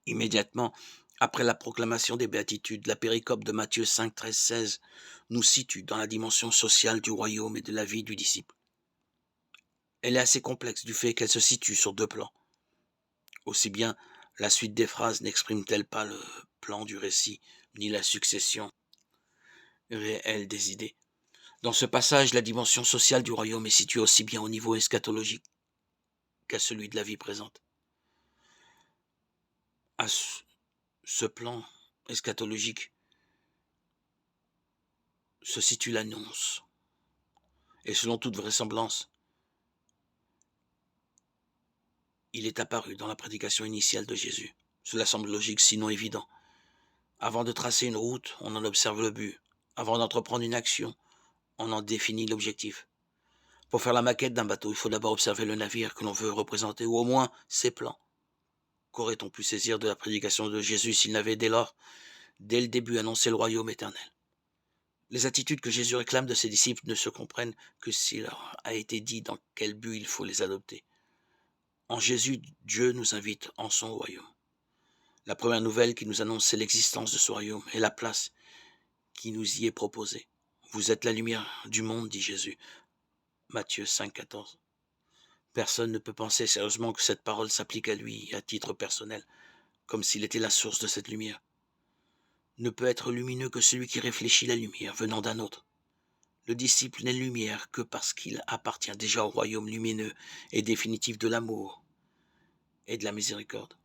Immédiatement après la proclamation des béatitudes, la péricope de Matthieu 5, 13, 16 nous situe dans la dimension sociale du royaume et de la vie du disciple. Elle est assez complexe du fait qu'elle se situe sur deux plans. Aussi bien la suite des phrases n'exprime-t-elle pas le plan du récit, ni la succession réelle des idées. Dans ce passage, la dimension sociale du royaume est située aussi bien au niveau eschatologique qu'à celui de la vie présente. À ce plan eschatologique se situe l'annonce. Et selon toute vraisemblance, il est apparu dans la prédication initiale de Jésus. Cela semble logique, sinon évident. Avant de tracer une route, on en observe le but. Avant d'entreprendre une action, on en définit l'objectif. Pour faire la maquette d'un bateau, il faut d'abord observer le navire que l'on veut représenter, ou au moins ses plans. Qu'aurait-on pu saisir de la prédication de Jésus s'il n'avait dès lors, dès le début, annoncé le royaume éternel? Les attitudes que Jésus réclame de ses disciples ne se comprennent que s'il leur a été dit dans quel but il faut les adopter. En Jésus, Dieu nous invite en son royaume. La première nouvelle qui nous annonce, c'est l'existence de ce royaume et la place qui nous y est proposée. Vous êtes la lumière du monde, dit Jésus. Matthieu 5, 14. Personne ne peut penser sérieusement que cette parole s'applique à lui à titre personnel, comme s'il était la source de cette lumière. Ne peut être lumineux que celui qui réfléchit la lumière venant d'un autre. Le disciple n'est lumière que parce qu'il appartient déjà au royaume lumineux et définitif de l'amour et de la miséricorde.